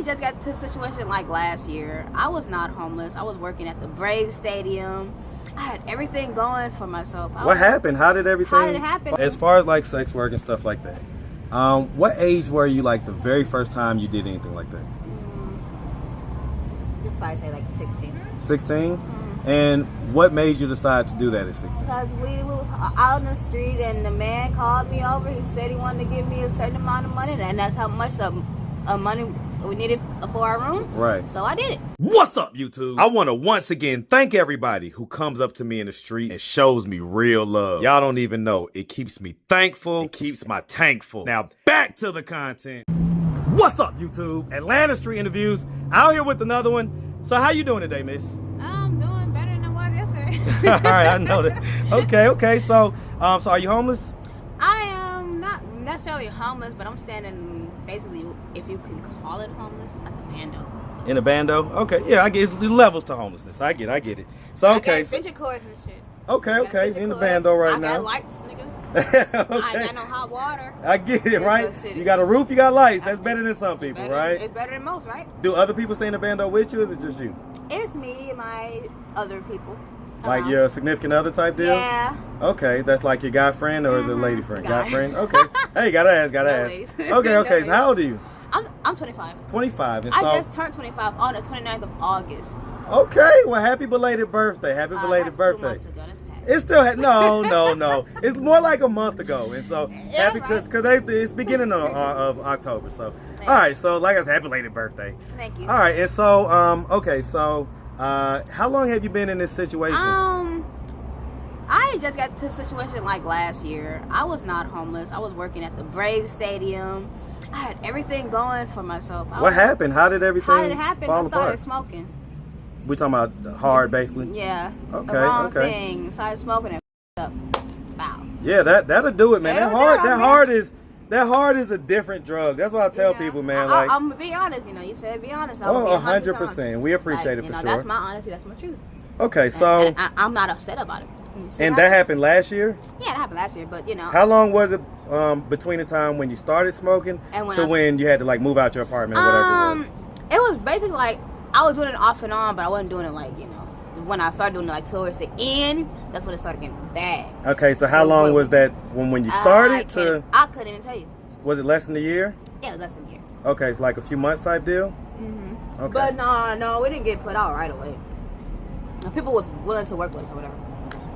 just got to a situation like last year. I was not homeless. I was working at the Braves Stadium. I had everything going for myself. What happened? How did everything? How did it happen? As far as like sex work and stuff like that, what age were you like the very first time you did anything like that? If I say like 16. 16? And what made you decide to do that at 16? Because we was out on the street and the man called me over. He said he wanted to give me a certain amount of money, and that's how much of money we needed for our room. Right. So I did it. What's up, YouTube? I want to once again thank everybody who comes up to me in the street and shows me real love. Y'all don't even know. It keeps me thankful. It keeps my tank full. Now back to the content. What's up, YouTube? Atlanta Street Interviews. Out here with another one. So how you doing today, miss? I'm doing better than I was yesterday. All right, I know that. Okay. So are you homeless? I am not necessarily homeless, but I'm standing basically, if you can call it homeless, it's like a bando. In a bando? Okay, yeah, I get there's levels to homelessness. I get it. So I okay. got extension cords and shit. Okay, in the bando right now. I got lights, nigga. Okay. I ain't got no hot water. I get it, right? You got a roof, you got lights. That's better than some people, right? It's better than most, right? Do other people stay in the bando with you, or is it just you? It's me and my other people. Like your significant other type deal? Yeah. Okay, that's like your guy friend, or is it a lady friend? Guy. Guy friend? Okay. Hey, gotta ask. Okay, so how old are you? I'm 25. 25. And I so, just turned 25 on the 29th of August. okay, well, happy belated birthday. Happy belated That's birthday. 2 months ago. That's past. It's still no. It's more like a month ago, and so happy right. because it's beginning of October. So all right, so like I said, happy belated birthday. Thank you. All right, and so okay, so how long have you been in this situation? I just got to a situation like last year. I was not homeless. I was working at the Braves Stadium. I had everything going for myself. What happened? How did everything How did it happen? fall I started apart? smoking. We talking about hard, basically. Yeah. Okay, the wrong okay. thing. Started smoking and up. Wow. Yeah, that'll do it, man. That'll That hard is a different drug. That's what I tell people, man. Like, I'm gonna be honest. You said be honest. I'm 100%. We appreciate it for sure. That's my honesty. That's my truth. Okay, so and I'm not upset about it. and that happened last year? Yeah, it happened last year, but How long was it between the time when you started smoking and when you had to like move out your apartment or whatever it was? It was basically like I was doing it off and on, but I wasn't doing it like when I started doing it like towards the end. That's when it started getting bad. Okay, so how long was that when you started I couldn't even tell you. Was it less than a year? Yeah, it was less than a year. Okay, it's like a few months type deal. Okay. But no, we didn't get put out right away. People was willing to work with us or whatever.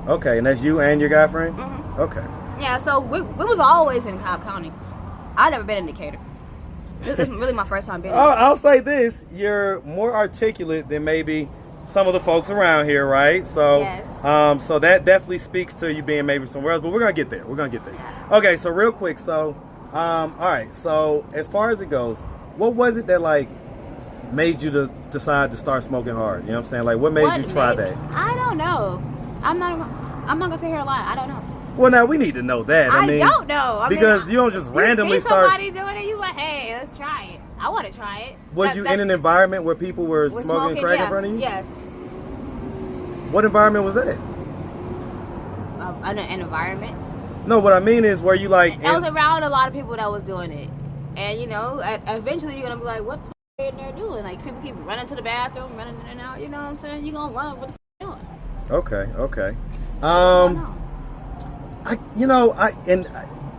Okay, and that's you and your guy friend? Okay. Yeah, so we was always in Cobb County. I've never been in Decatur. This is really my first time being. I'll say this: you're more articulate than maybe some of the folks around here, right? So, yes. So that definitely speaks to you being maybe somewhere else. But we're gonna get there. Yeah. Okay, so real quick, so, all right. So as far as it goes, what was it that like made you to decide to start smoking hard? You know what I'm saying? Like, what made you try that? I don't know. I'm not gonna sit here and lie. I don't know. Well, now we need to know that. I mean, don't know. Because you don't just randomly start. Somebody doing it, you like, hey, let's try it. I want to try it. Was you in an environment where people were smoking crack in front of you? Yes. What environment was that? An environment. No, what I mean is, were you like? I was around a lot of people that was doing it, and eventually you're gonna be like, what the f are you in there doing? Like people keep running to the bathroom, running in and out. You know what I'm saying? You gonna run? What the f are you doing? Okay.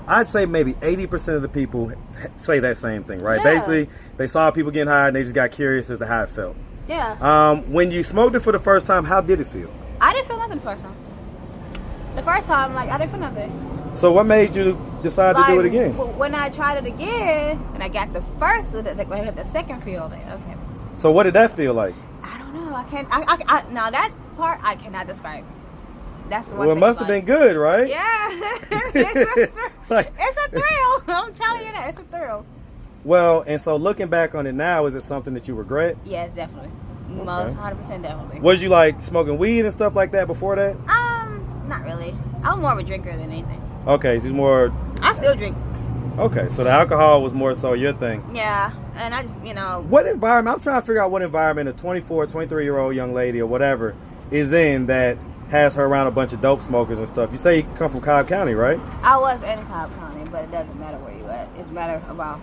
I'd say maybe 80% of the people say that same thing, right? Yeah. Basically, they saw people getting high and they just got curious as to how it felt. Yeah. When you smoked it for the first time, how did it feel? I didn't feel nothing the first time. The first time, like I didn't feel nothing. So what made you decide to do it again? When I tried it again, and I got the second feel, like, okay. So what did that feel like? I don't know. I can't. Now that part I cannot describe. That's the one. Well, it must have been good, right? Yeah. It's a thrill. I'm telling you that it's a thrill. Well, and so looking back on it now, is it something that you regret? Yes, definitely. Most 100% definitely. Was you like smoking weed and stuff like that before that? Not really. I'm more of a drinker than anything. Okay, so it's more. I still drink. Okay, so the alcohol was more so your thing. Yeah, and What environment? I'm trying to figure out what environment a 24, 23-year-old young lady or whatever is in that has her around a bunch of dope smokers and stuff. You say you come from Cobb County, right? I was in Cobb County, but it doesn't matter where you at. It matters about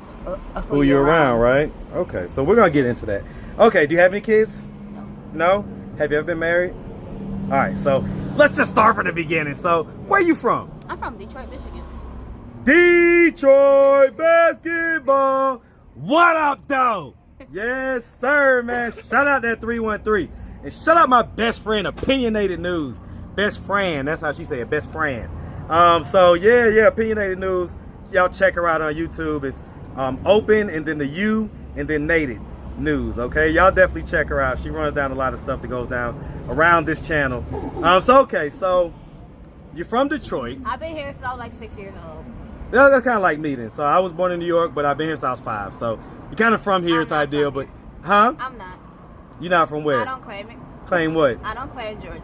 who you're around, right? Okay, so we're gonna get into that. Okay, do you have any kids? No. No? Have you ever been married? All right, so let's just start from the beginning. So, where are you from? I'm from Detroit, Michigan. Detroit basketball. What up, though? Yes, sir, man. Shout out that 313. And shout out my best friend, Opinionated News. Best friend. That's how she say it, best friend. So, yeah, Opinionated News. Y'all check her out on YouTube. It's Open and then the U and then Nated News, okay? Y'all definitely check her out. She runs down a lot of stuff that goes down around this channel. So you're from Detroit. I've been here since I was like 6 years old. That's kind of like me then. So I was born in New York, but I've been here since I was 5. So you're kind of from here type deal, but huh? I'm not. You're not from where? I don't claim it. Claim what? I don't claim Georgia.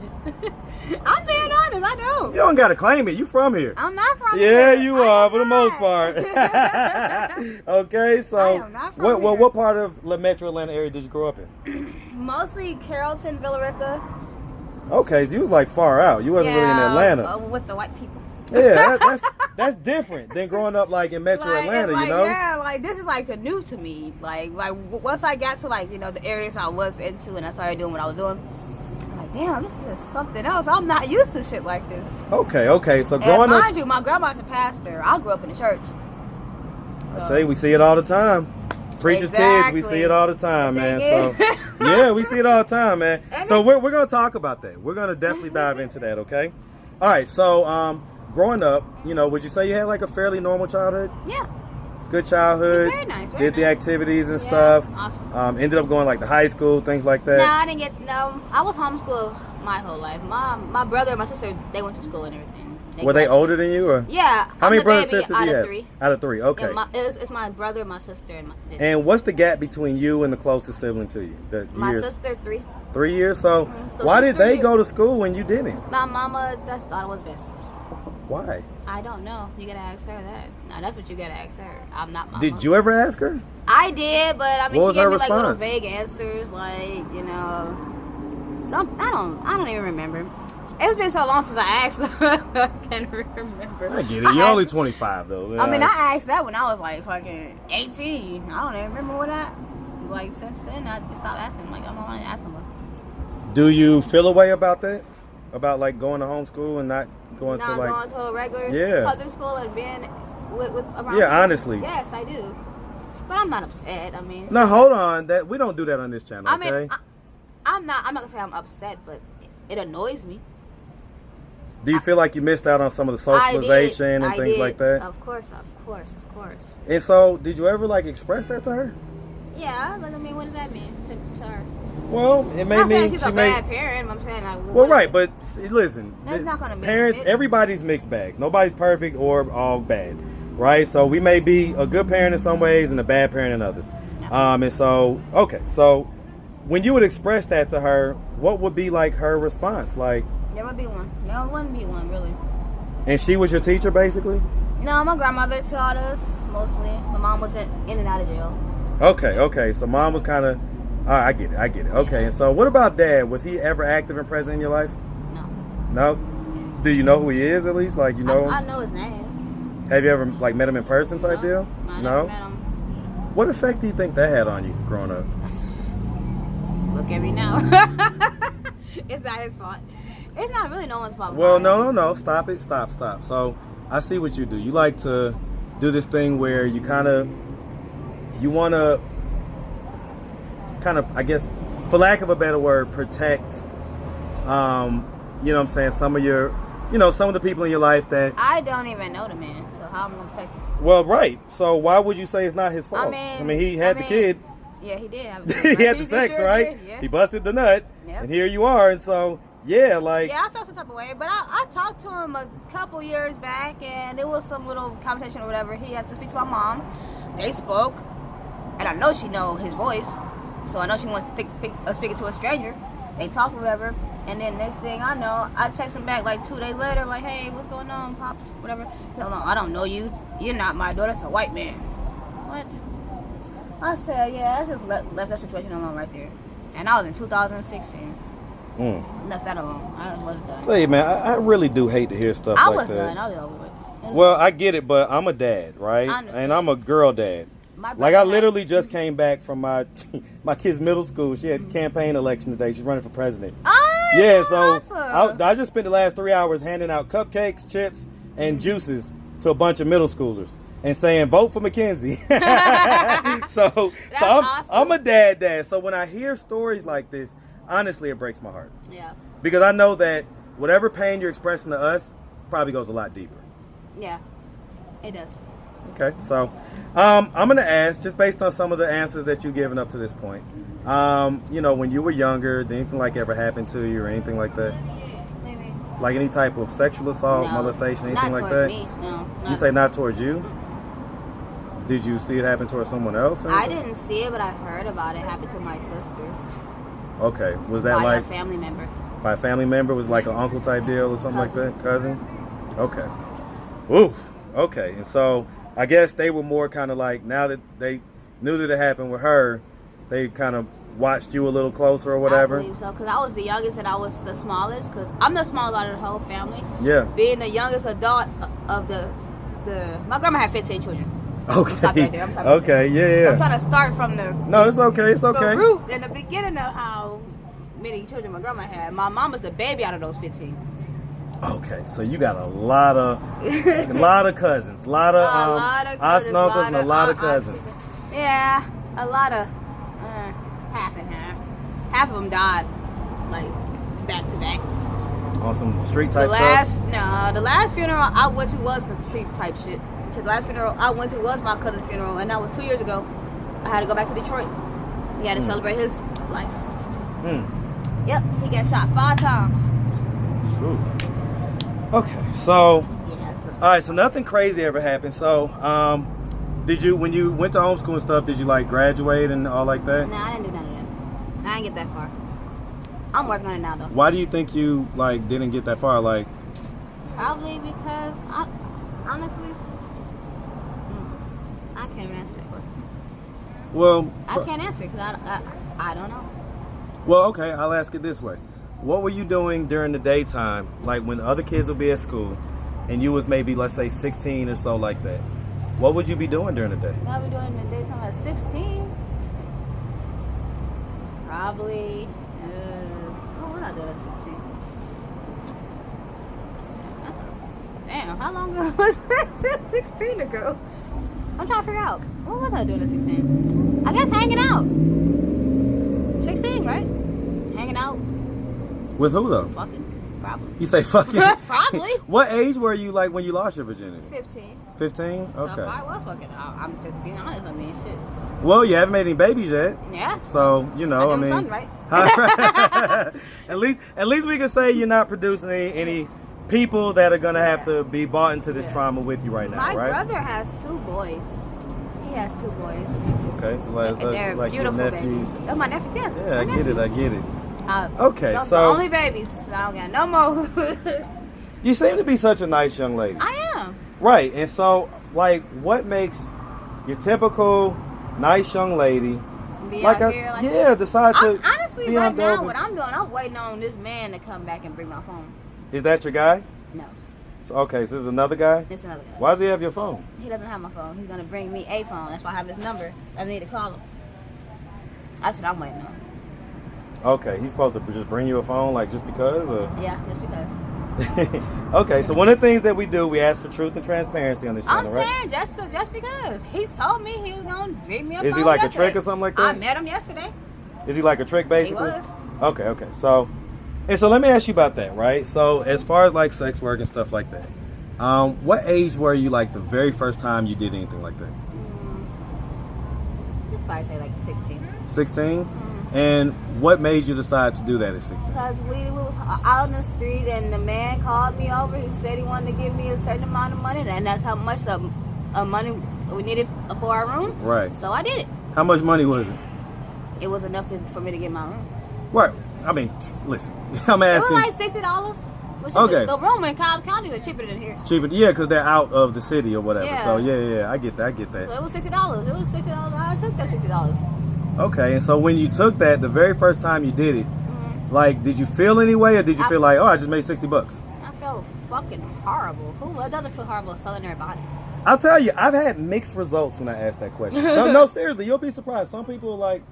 I'm being honest, I don't. You don't gotta claim it. You from here. I'm not from here. here. You are for the most part. Okay, so I am not from here. what part of the Metro Atlanta area did you grow up in? Mostly Carrollton, Villarica. Okay, so you was like far out. You wasn't really in Atlanta. With the white people. Yeah, that's different than growing up like in Metro Atlanta, you know? Yeah, like this is like new to me. Like once I got to like, the areas I was into and I started doing what I was doing, I'm like, damn, this is something else. I'm not used to shit like this. Okay. So growing up, mind you, my grandma's a pastor. I grew up in the church. So. I tell you, we see it all the time. Preachers' kids, we see it all the time, man. So yeah, we see it all the time, man. So we're gonna talk about that. We're gonna definitely dive into that, okay? All right, so growing up, would you say you had like a fairly normal childhood? Yeah. Good childhood. Very nice. Did the activities and stuff. Awesome. Ended up going like to high school, things like that. No, I didn't get. No, I was homeschooled my whole life. My brother and my sister, they went to school and everything. Were they older than you, or? Yeah. How many brothers and sisters do you have? 3. Out of 3. Okay. Yeah, it's my brother, my sister, and what's the gap between you and the closest sibling to you? My sister, 3. 3 years. So why did they go to school when you didn't? My mama just thought it was best. Why? I don't know. You gotta ask her that. Now that's what you gotta ask her. I'm not my Did mama. you ever ask her? I did, but I mean, what she gave me response? like little vague answers, like some. I don't even remember. It's been so long since I asked her. I can't remember. I get it. You're only 25 though. Yeah. I mean, I asked that when I was like fucking 18. I don't even remember when I. Like since then, I just stopped asking. Like I don't want to ask them. Do you feel a way about that? About like going to homeschool and not going to like going to a regular public school and being with around. Yeah, honestly. Yes, I do. But I'm not upset. I mean. No, hold on. That we don't do that on this channel. I okay? mean, I'm not gonna say I'm upset, but it annoys me. Do you feel like you missed out on some of the socialization and things like that? Of course. And so, did you ever like express that to her? Yeah, but I mean, what does that mean to her? Well, it may I'm mean saying she's a bad parent. I'm saying like. Well, right, but listen, that's not gonna parents. Everybody's mixed bags. Nobody's perfect or all bad, right? So we may be a good parent in some ways and a bad parent in others. No. And so so when you would express that to her, what would be like her response? Like. There would be one. There wouldn't be one, really. And she was your teacher, basically? No, my grandmother taught us, mostly. My mom was in and out of jail. Okay. So mom was kind of... I get it. Okay, and so what about dad? Was he ever active and present in your life? No? Do you know who he is, at least? Like, you know... I know his name. Have you ever, like, met him in person type deal? I never met him. What effect do you think that had on you growing up? Look at me now. It's not his fault. It's not really no one's fault. Well, no. Stop it. Stop. So, I see what you do. You like to do this thing where you want to kind of, I guess, for lack of a better word, protect, you know what I'm saying, some of your, some of the people in your life that... I don't even know the man, so how am I going to protect him? Well, right. So, why would you say it's not his fault? I mean he had the kid. Yeah, he did have the kid. He had the sex, right? Yeah. He busted the nut, and here you are, and so... Yeah, like... Yeah, I felt some type of way, but I talked to him a couple years back, and there was some little conversation or whatever. He had to speak to my mom. They spoke, and I know she know his voice, so I know she wants to speaking to a stranger. They talked or whatever, and then next thing I know, I text him back like 2 days later, like, hey, what's going on, pops, whatever. No, I don't know you. You're not my daughter. It's a white man. What? I said, yeah, I just left that situation alone right there. And I was in 2016. Left that alone. I was done. Hey man, I really do hate to hear stuff like that. I was done. I was over with. Well, I get it, but I'm a dad, right? And I'm a girl dad. Like I literally just came back from my kid's middle school. She had campaign election today. She's running for president. Oh, yeah, so awesome. I just spent the last 3 hours handing out cupcakes, chips, and juices to a bunch of middle schoolers and saying, vote for Mackenzie. so awesome. I'm a dad. So when I hear stories like this, honestly, it breaks my heart. Yeah. Because I know that whatever pain you're expressing to us probably goes a lot deeper. Yeah, it does. Okay, so I'm going to ask, just based on some of the answers that you've given up to this point, you know, when you were younger, did anything like ever happen to you or anything like that? Maybe. Like any type of sexual assault, molestation, anything like that? Me. No. You say not towards you? Did you see it happen towards someone else? I didn't see it, but I heard about it happen to my sister. Okay, was that by like a family member? By a family member? Was it like an uncle type deal or something like that? Cousin? Okay. Ooh. Okay, and so I guess they were more kind of like, now that they knew that it happened with her, they kind of watched you a little closer or whatever? I believe so, because I was the youngest and I was the smallest, because I'm the smallest out of the whole family. Yeah. Being the youngest adult of my grandma had 15 children. Okay. Stop right there. I'm sorry. Okay, yeah. I'm trying to start from the... No, it's okay, it's okay. The root and the beginning of how many children my grandma had. My mom was the baby out of those 15. Okay, so you got a lot of cousins, a lot of aunts and uncles, and a lot of cousins. Yeah, a lot of half and half. Half of them died, like back to back. On some street type stuff. The last funeral I went to was some street type shit. The last funeral I went to was my cousin's funeral, and that was 2 years ago. I had to go back to Detroit. He had to celebrate his life. Yep, he got shot 5 times. Ooh. Okay, so all right, so nothing crazy ever happened. So, did you, when you went to homeschool and stuff, did you like graduate and all like that? Nah, I didn't do none of that. I didn't get that far. I'm working on it now though. Why do you think you like didn't get that far? Like, probably because honestly, I can't even answer that question. Well, I can't answer it because I don't know. Well, okay, I'll ask it this way. What were you doing during the daytime, like when other kids would be at school, and you was maybe, let's say, 16 or so like that? What would you be doing during the day? What I be doing in the daytime at 16? Probably, what was I doing at 16? Damn, how long ago was that? 16 ago. I'm trying to figure out. What was I doing at 16? I guess hanging out. 16, right? Hanging out. With who though? Fucking, probably. You say fucking? Probably. What age were you like when you lost your virginity? 15. 15? Okay. So if I was fucking, I'm just being honest. I mean, shit. Well, you haven't made any babies yet. Yeah. So you know, I mean, son, right? at least we can say you're not producing any people that are gonna have to be bought into this trauma with you right now, My right? My brother has 2 boys. He has 2 boys. Okay, so They're like your beautiful nephews. babies. Oh, my nephews, yes. Yeah, I get it. Okay, those so are only babies. I don't got no more. You seem to be such a nice young lady. I am. Right, and so like, what makes your typical nice young lady Be out here like that? Decide to honestly be right now over. what I'm doing, I'm waiting on this man to come back and bring my phone. Is that your guy? No. So, okay, so this is another guy? It's another guy. Why does he have your phone? He doesn't have my phone. He's gonna bring me a phone. That's why I have his number. I need to call him. That's what I'm waiting on. Okay, he's supposed to just bring you a phone, like just because? Or? Yeah, just because. Okay, so one of the things that we do, we ask for truth and transparency on this channel, right? I'm saying just because. He told me he was going to bring me a phone. Is he like yesterday. a trick or something like that? I met him yesterday. Is he like a trick, basically? He was. Okay. So let me ask you about that, right? So as far as like sex work and stuff like that, what age were you like the very first time you did anything like that? I'd probably say like 16. 16? And what made you decide to do that at 16? Because we was out on the street and the man called me over. He said he wanted to give me a certain amount of money, and that's how much of money we needed for our room. Right. So I did it. How much money was it? It was enough for me to get my room. Right. I mean, listen, I'm asking. It was like $60. Okay. The room in Cobb County is cheaper than here. Cheaper, yeah, because they're out of the city or whatever. Yeah. So yeah, I get that. So it was $60. It was $60. I took that $60. Okay, and so when you took that, the very first time you did it, like, did you feel any way, or did you feel like, oh, I just made $60? I felt fucking horrible. It doesn't feel horrible selling their body. I'll tell you, I've had mixed results when I ask that question. No, seriously, you'll be surprised. Some people are like,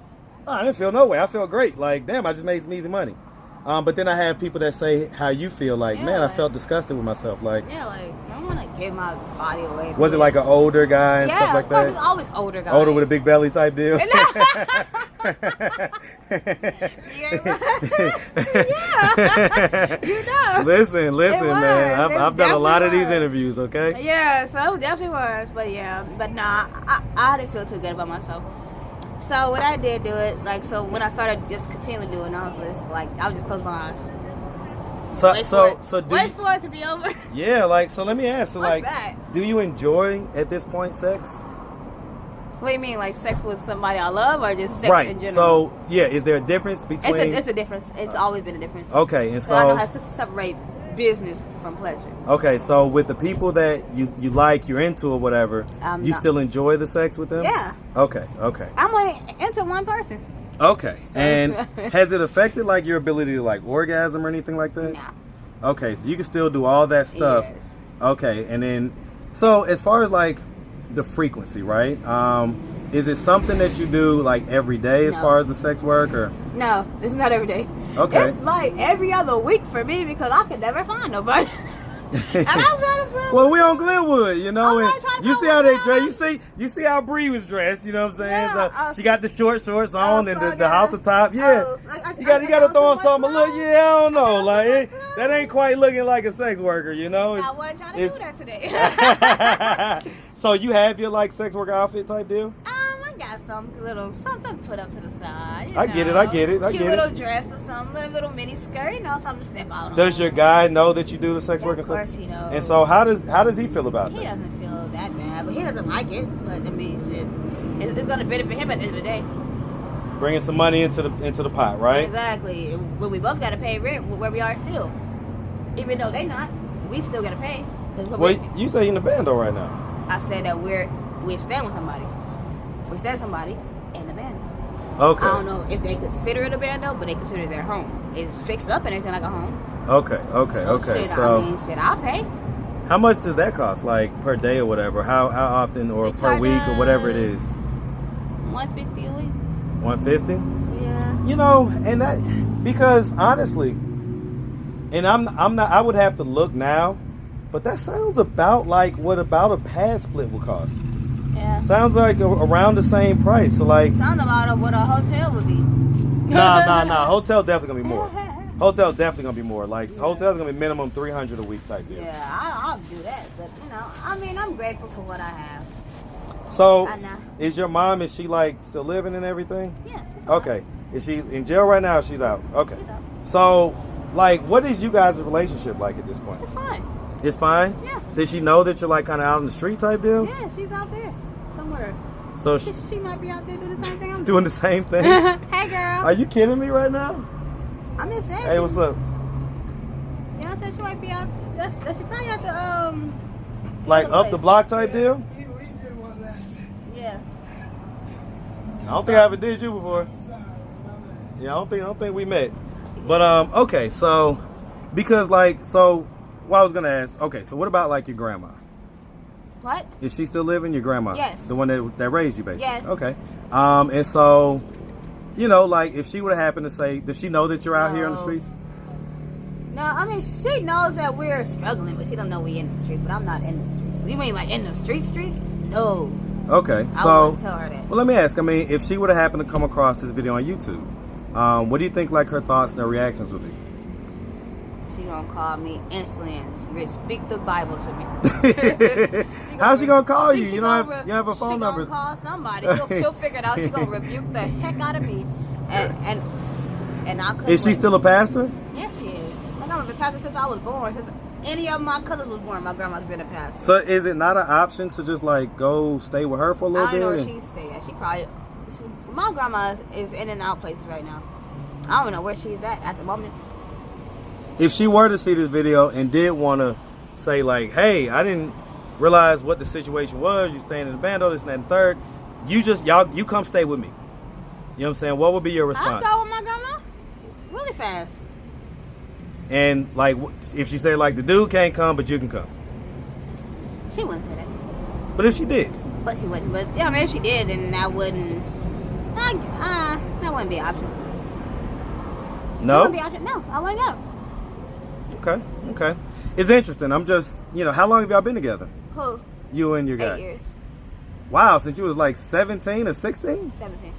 oh, I didn't feel no way. I felt great. Like, damn, I just made some easy money. But then I have people that say how you feel. Like, man, I felt disgusted with myself. Like, yeah, like, I don't want to give my body away. Was it like an older guy and stuff like that? Yeah, it's always older guys. Older with a big belly type deal? Yeah. You know. Listen, man. I've done a lot of these interviews, okay? Yeah, so it definitely was. But nah, I didn't feel too good about myself. So when I did do it, like, so when I started just continually doing, I was just like, I would just close my eyes. Wait for it to be over. Yeah, like, so let me ask, so like, that? do you enjoy at this point sex? What do you mean, like sex with somebody I love, or just sex in general? So yeah, is there a difference between? It's a difference. It's always been a difference. Okay, and so I know how to separate business from pleasure. Okay, so with the people that you like, you're into or whatever, still enjoy the sex with them? Yeah. Okay. I'm only into one person. Okay. So. And has it affected like your ability to like orgasm or anything like that? No. Okay, so you can still do all that stuff. Yes. Okay, and then so as far as like the frequency, right? Is it something that you do like every day as far as the sex work, or? No, it's not every day. Okay. It's like every other week for me because I could never find nobody. And I'm trying to find. Well, we on Glenwood, you know, and you see how they dress. dress. You see how Bree was dressed. You know what I'm saying? Yeah, so she got the shorts on and the halter top. Yeah, you got to throw on something a little. Yeah, I don't know, like that ain't quite looking like a sex worker, you know. I wasn't trying to do that today. So you have your like sex worker outfit type deal? I got something put up to the side. I get it. Cute little dress or something, little mini skirt, you know, something to step out on. Does your guy know that you do the sex work and stuff? Of course he knows. And so how does he feel about that? He doesn't feel that bad, but he doesn't like it. But I mean, shit, it's gonna benefit him at the end of the day. Bringing some money into the pot, right? Exactly. Well, we both gotta pay rent where we are still, even though they not. We still gotta pay. Well, you say you're in the band though right now. I said that we're staying with somebody. We staying with somebody in the band. Okay. I don't know if they consider it a band though, but they consider it their home. It's fixed up and everything like a home. Okay. Shit, I'll pay. How much does that cost, like per day or whatever? How often or per week or whatever it is? $150 a week. 150? Yeah. You know, and that because honestly, and I'm not. I would have to look now, but that sounds about like what about a pad split would cost. Yeah. Sounds like around the same price. So like. Sounds about what a hotel would be. Nah. Hotel definitely gonna be more. Hotel's definitely gonna be more. Like hotel's gonna be minimum $300 a week type deal. Yeah, I'll do that. But you know, I mean, I'm grateful for what I have. So, is your mom? Is she like still living and everything? Yeah. She's fine. Okay. Is she in jail right now? Or she's out. Okay. She's out. So, like, what is you guys' relationship like at this point? It's fine. It's fine. Yeah. Did she know that you're like kind of out in the street type deal? Yeah, she's out there somewhere. So she might be out there doing the same thing I'm doing the same thing. Hey, girl. Are you kidding me right now? I'm just saying. Hey, what's up? You know, I said she might be out. She probably out the like up the block type deal. Yeah. I don't think I ever did you before. Yeah, I don't think we met. But okay, so because like what I was gonna ask. Okay, so what about like your grandma? What? Is she still living? Your grandma? Yes. The one that raised you, basically. Yes. Okay. And so, you know, like if she would have happened to say, does she know that you're out here on the streets? No, I mean she knows that we're struggling, but she don't know we in the street. But I'm not in the streets. You mean like in the streets? No. Okay, I so wouldn't tell her that. Well, let me ask. I mean, if she would have happened to come across this video on YouTube, what do you think like her thoughts and her reactions would be? She gonna call me instantly and speak the Bible to me. How's she gonna call you? You don't have a phone number. She gonna call somebody. She'll figure it out. She gonna rebuke the heck out of me, and I couldn't. Is she still a pastor? Yes, she is. My grandma's been a pastor since I was born. Since any of my cousins was born, my grandma's been a pastor. So is it not an option to just like go stay with her for a little bit? I don't know where she stay at. My grandma is in and out places right now. I don't know where she's at the moment. If she were to see this video and did want to say like, hey, I didn't realize what the situation was, you staying in the bando, this and that and third, you come stay with me. You know what I'm saying? What would be your response? I'll go with my grandma really fast. And like if she said like the dude can't come but you can come. She wouldn't say that. But if she did? But she wouldn't. But yeah, I mean, if she did, then that wouldn't be an option. No? That wouldn't be an option. No, I wouldn't go. Okay. It's interesting. I'm just, how long have y'all been together? Who? You and your guy. 8 years. Wow, since you was like 17 or 16? 17.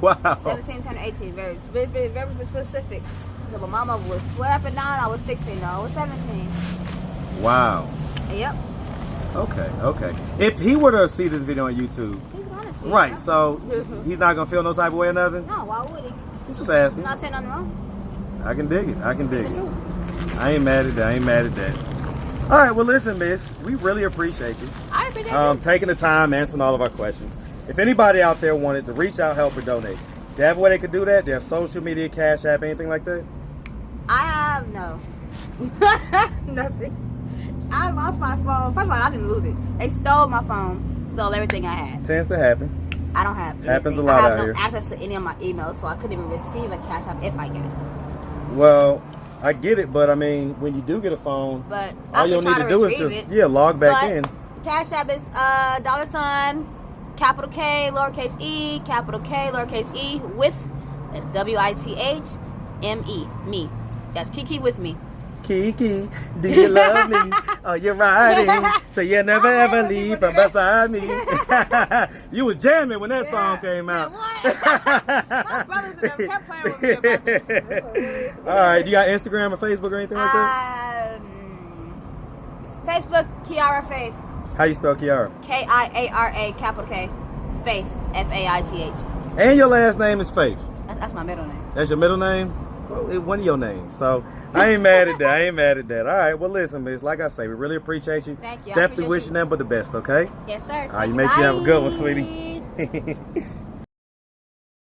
Wow. 17 turned 18. Very specific. So my mama was swear up and down. I was 16. No, I was 17. Wow. Yep. Okay. If he were to see this video on YouTube, He's gonna see. right? So he's not gonna feel no type of way or nothing. No, why would he? I'm just asking. I'm not saying nothing wrong. I can dig it. It's the truth. I ain't mad at that. All right. Well, listen, miss. We really appreciate you. I appreciate it. Taking the time, answering all of our questions. If anybody out there wanted to reach out, help, or donate, do you have a way they could do that? Do you have social media, Cash App, anything like that? I have no. Nothing. I lost my phone. First of all, I didn't lose it. They stole my phone. Stole everything I had. Tends to happen. I don't have anything. Happens a lot out here. I have no access to any of my emails, so I couldn't even receive a Cash App if I get it. Well, I get it, but I mean, when you do get a phone, but all you'll need to do is just log back in. Cash App is $, capital K, lowercase e, capital K, lowercase e, with, that's WITHME, me. That's KeKewithme. Kiki, do you love me? Oh, you're riding, so you never ever leave from beside me. You was jamming when that song came out. What? My brothers and them kept playing with me about this. All right, you got Instagram or Facebook or anything like that? Facebook, Kiara Faith. How you spell Kiara? Kiara, capital K, Faith, Faith. And your last name is Faith. That's my middle name. That's your middle name? Well, it's one of your names. So I ain't mad at that. All right, well, listen, miss, like I say, we really appreciate you. Thank you. Definitely wishing them but the best, okay? Yes, sir. All right, you make sure you have a good one, sweetie.